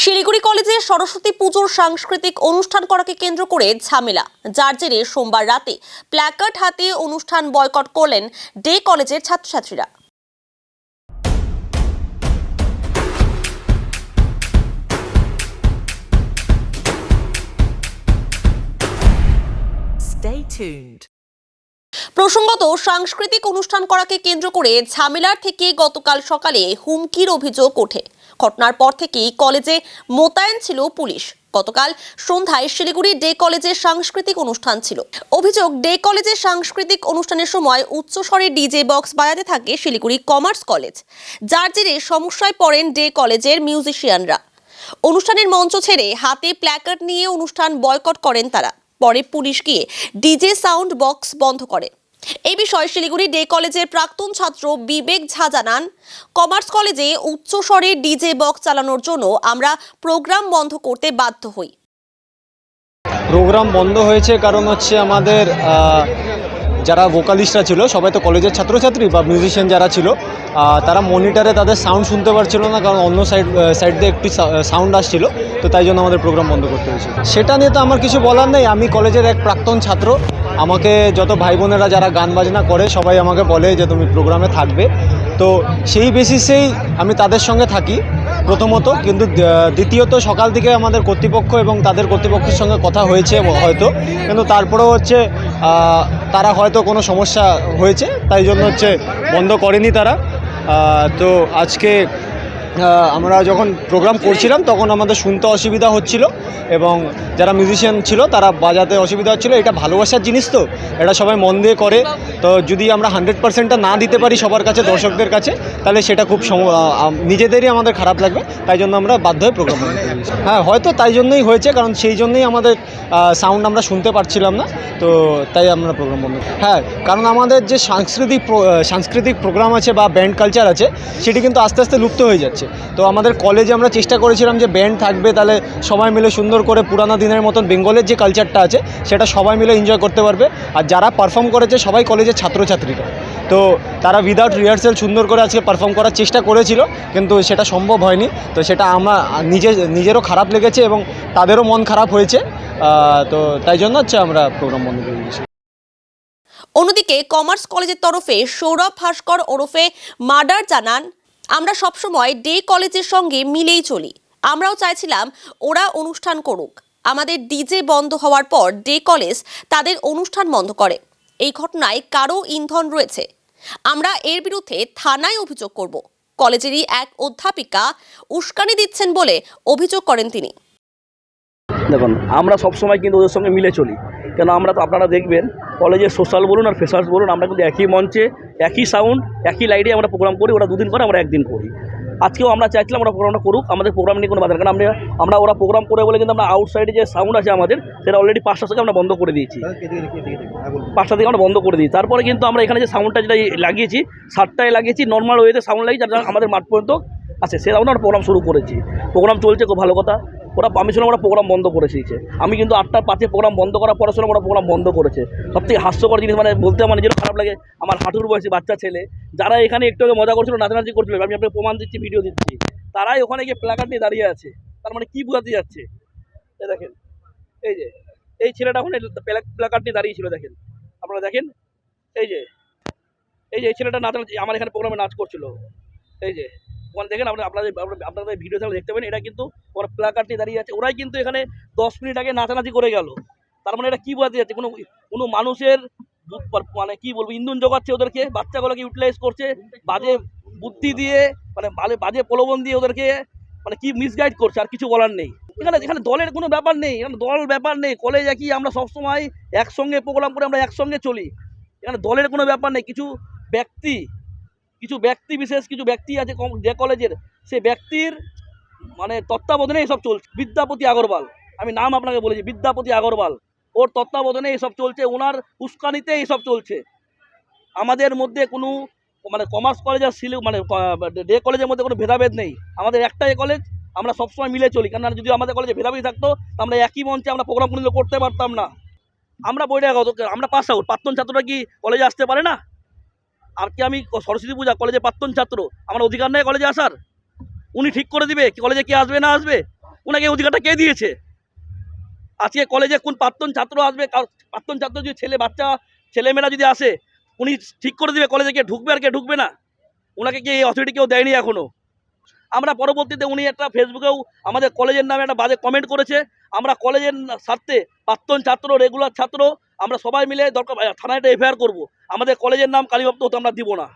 শিলিগুড়ি কলেজে সরস্বতী পুজোর সাংস্কৃতিক অনুষ্ঠান করাকে কেন্দ্র করে ঝামেলা, যার জেরে সোমবার রাতে প্ল্যাকার্ড হাতে অনুষ্ঠান বয়কট করলেন ডে কলেজের ছাত্রছাত্রীরা। Stay tuned. প্রসঙ্গত, সাংস্কৃতিক অনুষ্ঠান করাকে কেন্দ্র করে ঝামেলার থেকে গতকাল সকালে হুমকির অভিযোগ ওঠে। ঘটনার পর থেকেই কলেজে মোতায়েন ছিল পুলিশ। গতকাল সন্ধ্যায় শিলিগুড়ি ডে কলেজের সাংস্কৃতিক অনুষ্ঠান ছিল। অভিযোগ, ডে কলেজের সাংস্কৃতিক অনুষ্ঠানের সময় উচ্চস্বরে ডিজে বক্স বাজাতে থাকে শিলিগুড়ি কমার্স কলেজ, যার জেরে সমস্যায় পড়েন ডে কলেজের মিউজিশিয়ানরা। অনুষ্ঠানের মঞ্চ ছেড়ে হাতে প্ল্যাকার্ড নিয়ে অনুষ্ঠান বয়কট করেন তারা। পরে পুলিশ গিয়ে ডিজে সাউন্ড বক্স বন্ধ করে। এই বিষয়ে শিলিগুড়ি ডে কলেজের প্রাক্তন ছাত্র বিবেক ঝা জানান, কমার্স কলেজে উচ্চস্বরে ডিজে বক্স চালানোর জন্য আমরা প্রোগ্রাম বন্ধ করতে বাধ্য হই। প্রোগ্রাম বন্ধ হয়েছে কারণ হচ্ছে আমাদের যারা ভোকালিস্টরা ছিল সবাই তো কলেজের ছাত্রছাত্রী বা মিউজিশিয়ান যারা ছিল, তারা মনিটরে তাদের সাউন্ড শুনতে পারছিল না, কারণ অন্য সাইড দিয়ে একটি সাউন্ড আসছিল, তো তাই জন্য আমাদের প্রোগ্রাম বন্ধ করতে হয়েছিল। সেটা নিয়ে তো আমার কিছু বলার নেই। আমি কলেজের এক প্রাক্তন ছাত্র, আমাকে যত ভাই বোনেরা যারা গান বাজনা করে সবাই আমাকে বলে যে তুমি প্রোগ্রামে থাকবে, তো সেই বেসিসেই আমি তাদের সঙ্গে থাকি প্রথমত। কিন্তু দ্বিতীয়ত সকাল থেকে আমাদের কর্তৃপক্ষ এবং তাদের কর্তৃপক্ষের সঙ্গে কথা হয়েছে হয়তো, কিন্তু তারপরেও হচ্ছে তারা হয়তো কোনো সমস্যা হয়েছে, তাই জন্য হচ্ছে বন্ধ করেনি তারা। তো আজকে আমরা যখন প্রোগ্রাম করছিলাম তখন আমাদের শুনতে অসুবিধা হচ্ছিল এবং যারা মিউজিশিয়ান ছিল তারা বাজাতে অসুবিধা হচ্ছিলো। এটা ভালোবাসার জিনিস, তো এটা সবাই মন দিয়ে করে। তো যদি আমরা 100%টা না দিতে পারি সবার কাছে, দর্শকদের কাছে, তাহলে সেটা খুব নিজেদেরই আমাদের খারাপ লাগবে। তাই জন্য আমরা বাধ্য হয়ে প্রোগ্রাম বন্ধ করেছি। হ্যাঁ, হয়তো তাই জন্যই হয়েছে, কারণ সেই জন্যই আমাদের সাউন্ড আমরা শুনতে পারছিলাম না, তো তাই আমরা প্রোগ্রাম বন্ধ করি। হ্যাঁ, কারণ আমাদের যে সাংস্কৃতিক প্রোগ্রাম আছে বা ব্যান্ড কালচার আছে, সেটি কিন্তু আস্তে আস্তে লুপ্ত হয়ে যাচ্ছে। তো আমাদের কলেজে আমরা চেষ্টা করেছিলাম যে ব্যান্ড থাকবে, তাহলে সবাই মিলে সুন্দর করে পুরানো দিনের মতন বেঙ্গলের যে কালচারটা আছে সেটা সবাই মিলে এনজয় করতে পারবে। আর যারা পারফর্ম করেছে সবাই কলেজের ছাত্রছাত্রীরা, তো তারা উইদাউট রিহার্সাল সুন্দর করে আজকে পারফর্ম করার চেষ্টা করেছিল, কিন্তু সেটা সম্ভব হয়নি। তো সেটা আমরা নিজেরও খারাপ লেগেছে এবং তাদেরও মন খারাপ হয়েছে, তো তাই জন্য হচ্ছে আমরা প্রোগ্রাম বন্ধ করে দিয়েছি। অন্যদিকে কমার্স কলেজের তরফে সৌরভ ভাস্কর ওরফে মার্ডার জানান, আমরা সবসময় ডে কলেজের সঙ্গে মিলেই চলি। আমরাও চাইছিলাম ওরা অনুষ্ঠান করুক। আমাদের ডিজে বন্ধ হওয়ার পর ডে কলেজ তাদের অনুষ্ঠান বন্ধ করে। এই ঘটনায় কারো ইন্ধন রয়েছে। আমরা এর বিরুদ্ধে থানায় অভিযোগ করব। কলেজেরই এক অধ্যাপিকা উস্কানি দিচ্ছেন বলে অভিযোগ করেন তিনি। দেখুন, আমরা সবসময় কিন্তু ওদের সঙ্গে মিলে চলি, কেন আমরা তো আপনারা দেখবেন কলেজের সোশ্যাল বলুন আর ফ্রেশার্স বলুন, আমরা কিন্তু একই মঞ্চে, একই সাউন্ড, একই লাইটে আমরা প্রোগ্রাম করি। ওরা দুদিন করে, আমরা একদিন করি। আজকেও আমরা চাইছিলাম ওরা প্রোগ্রামটা করুক, আমাদের প্রোগ্রাম নিয়ে কোনো বাধা, কারণ আমরা ওরা প্রোগ্রাম করে বলে কিন্তু আমরা আউটসাইডে যে সাউন্ড আছে আমাদের, সেটা অলরেডি 5টা থেকে আমরা বন্ধ করে দিয়েছি। 5টা থেকে আমরা বন্ধ করে দিই। তারপরে কিন্তু আমরা এখানে যে সাউন্ডটা যেটা লাগিয়েছি, 7টায় লাগিয়েছি, নর্মাল ওয়েতে সাউন্ড লাগিয়েছি, যারা আমাদের মাঠ পর্যন্ত আছে সে সাউন্ড আমরা প্রোগ্রাম শুরু করেছি। প্রোগ্রাম চলছে, খুব ভালো কথা। ওরা পারমিশন ওরা প্রোগ্রাম বন্ধ করে দিয়েছে। আমি কিন্তু 8টার 5-এ প্রোগ্রাম বন্ধ করার পরে ওরা প্রোগ্রাম বন্ধ করেছে। সবথেকে হাস্যকর জিনিস, মানে বলতে আমার নিজেরও খারাপ লাগে, আমার হাঁটুর বয়সী বাচ্চা ছেলে যারা এখানে একটু আগে মজা করছিল, নাচানাচি করছিল, আমি আপনাকে প্রমাণ দিচ্ছি, ভিডিও দিচ্ছি, তারাই ওখানে গিয়ে প্ল্যাকার্ড নিয়ে দাঁড়িয়ে আছে। তার মানে কী বোঝাতে যাচ্ছে? এই দেখেন, এই যে এই ছেলেটা ওখানে প্ল্যাকার্ড নিয়ে দাঁড়িয়েছিল, দেখেন আপনারা, দেখেন এই যে এই ছেলেটা নাচানাচি আমার এখানে প্রোগ্রামে নাচ করছিল, এই যে ওখানে দেখেন আপনাদের ভিডিও তাহলে দেখতে পাবেন। এটা কিন্তু ওরা প্ল্যাকার্ড নিয়ে দাঁড়িয়ে আছে। ওরাই কিন্তু এখানে 10 মিনিট আগে নাচানাচি করে গেল। তার মানে এটা কী বোঝাতে যাচ্ছে? কোনো মানুষের মানে কী বলবো, ইন্ধন জোগাচ্ছে ওদেরকে, বাচ্চাগুলোকে ইউটিলাইজ করছে বাজে বুদ্ধি দিয়ে, মানে বাজে প্রলোভন দিয়ে ওদেরকে মানে কি মিসগাইড করছে, আর কিছু বলার নেই। এখানে দলের কোনো ব্যাপার নেই, এখানে দল ব্যাপার নেই। কলেজ একই, আমরা সবসময় একসঙ্গে প্রোগ্রাম করে আমরা একসঙ্গে চলি। এখানে দলের কোনো ব্যাপার নেই। কিছু ব্যক্তি বিশেষ কিছু ব্যক্তি আছে যে কলেজের, সে ব্যক্তির মানে তত্ত্বাবধানে এসব চলছে। বিদ্যাপতি আগরওয়াল, আমি নাম আপনাকে বলেছি, বিদ্যাপতি আগরওয়াল, ওর তত্ত্বাবধানে এসব চলছে, ওনার উস্কানিতে এইসব চলছে। আমাদের মধ্যে কোনো মানে কমার্স কলেজ আর মানে ডে কলেজের মধ্যে কোনো ভেদাভেদ নেই। আমাদের একটাই কলেজ, আমরা সবসময় মিলে চলি। কারণ যদি আমাদের কলেজে ভেদাভেদ থাকতো, আমরা একই মঞ্চে আমরা প্রোগ্রাম করতে পারতাম না। আমরা বৈরাগত, আমরা পাস আউট। প্রাক্তন ছাত্ররা কি কলেজে আসতে পারে না? আর কি আমি সরস্বতী পূজা কলেজে প্রাক্তন ছাত্র, আমার অধিকার নেই কলেজে আসার? উনি ঠিক করে দিবে কলেজে কে আসবে না আসবে? ওনাকে এই অধিকারটা কে দিয়েছে? আজকে কলেজে কোন প্রাক্তন ছাত্র আসবে, প্রাক্তন ছাত্র যদি ছেলেমেয়েরা যদি আসে, উনি ঠিক করে দেবে কলেজে কে ঢুকবে আর কে ঢুকবে না? ওনাকে কি এই অথরিটি কেউ দেয়নি এখনো? আমরা পরবর্তীতে উনি একটা ফেসবুকেও আমাদের কলেজের নামে একটা বাজে কমেন্ট করেছে। আমরা কলেজের স্বার্থে প্রাক্তন ছাত্র, রেগুলার ছাত্র, আমরা সবাই মিলে দরকার থানায় একটা এফআইআর করবো। আমাদের কলেজের নাম কালীপ্রাপ্ত হতে আমরা দিব না।